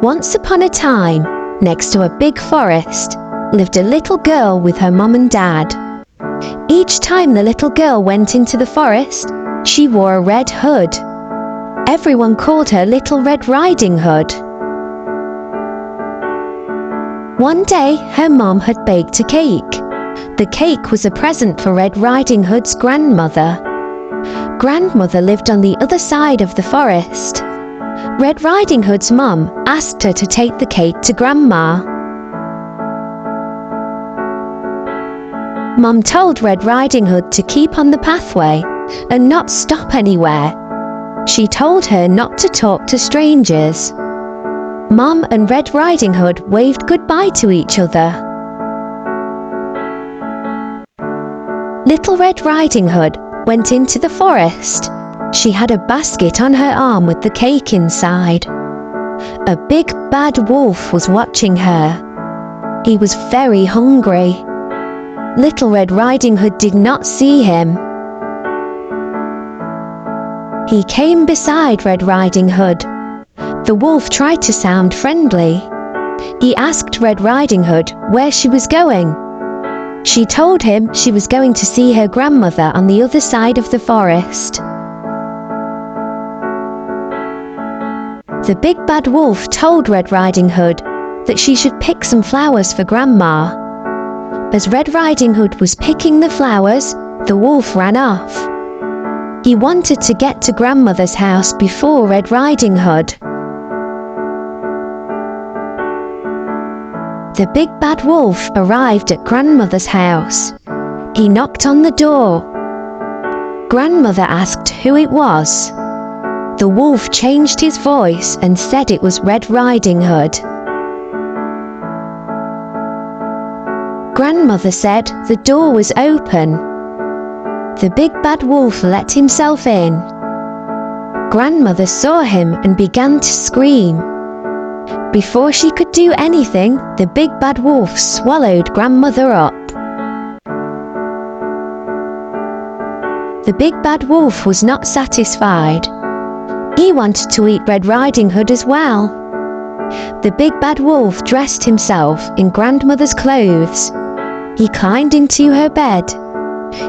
Once upon a time, next to a big forest, lived a little girl with her mum and dad. Each time the little girl went into the forest, she wore a red hood. Everyone called her Little Red Riding Hood. One day, her mum had baked a cake. The cake was a present for Red Riding Hood's grandmother. Grandmother lived on the other side of the forest. Red Riding Hood's mum asked her to take the cake to Grandma. Mum told Red Riding Hood to keep on the pathway and not stop anywhere. She told her not to talk to strangers. Mum and Red Riding Hood waved goodbye to each other. Little Red Riding Hood went into the forest. She had a basket on her arm with the cake inside. A big bad wolf was watching her. He was very hungry. Little Red Riding Hood did not see him. He came beside Red Riding Hood. The wolf tried to sound friendly. He asked Red Riding Hood where she was going. She told him she was going to see her grandmother on the other side of the forest. The big bad wolf told Red Riding Hood that she should pick some flowers for Grandma. As Red Riding Hood was picking the flowers, the wolf ran off. He wanted to get to Grandmother's house before Red Riding Hood. The big bad wolf arrived at Grandmother's house. He knocked on the door. Grandmother asked who it was. The wolf changed his voice and said it was Red Riding Hood. Grandmother said the door was open. The big bad wolf let himself in. Grandmother saw him and began to scream. Before she could do anything, the big bad wolf swallowed Grandmother up. The big bad wolf was not satisfied. He wanted to eat Red Riding Hood as well. The big bad wolf dressed himself in Grandmother's clothes. He climbed into her bed.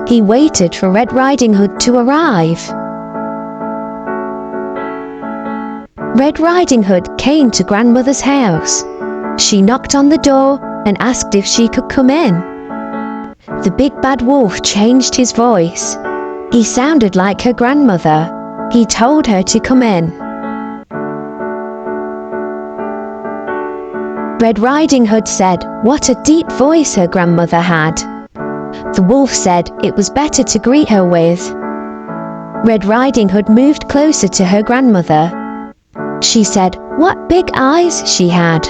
He waited for Red Riding Hood to arrive. Red Riding Hood came to Grandmother's house. She knocked on the door and asked if she could come in. The big bad wolf changed his voice. He sounded like her grandmother. He told her to come in. Red Riding Hood said what a deep voice her grandmother had. The wolf said it was better to greet her with. Red Riding Hood moved closer to her grandmother. She said what big eyes she had.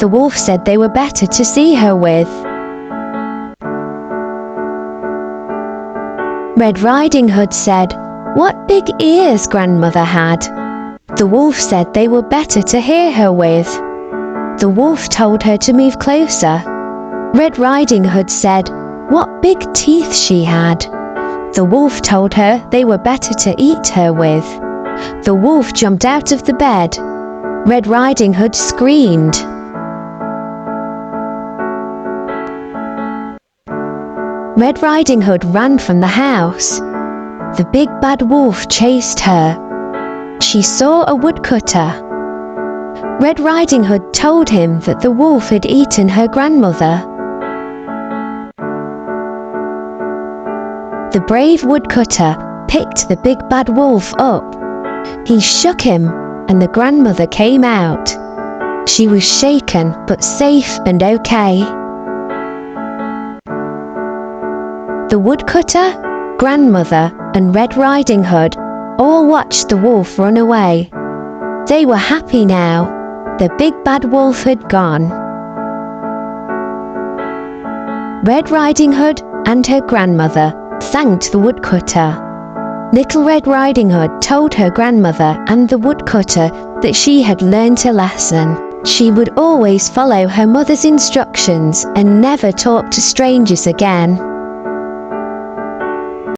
The wolf said they were better to see her with. Red Riding Hood said, "What big ears Grandmother had." The wolf said they were better to hear her with. The wolf told her to move closer. Red Riding Hood said, "What big teeth she had." The wolf told her they were better to eat her with. The wolf jumped out of the bed. Red Riding Hood screamed. Red Riding Hood ran from the house. The big bad wolf chased her. She saw a woodcutter. Red Riding Hood told him that the wolf had eaten her grandmother. The brave woodcutter picked the big bad wolf up. He shook him, and the grandmother came out. She was shaken, but safe and okay. The woodcutter, grandmother, and Red Riding Hood all watched the wolf run away. They were happy now. The big bad wolf had gone. Red Riding Hood and her grandmother thanked the woodcutter. Little Red Riding Hood told her grandmother and the woodcutter that she had learned a lesson. She would always follow her mother's instructions and never talk to strangers again.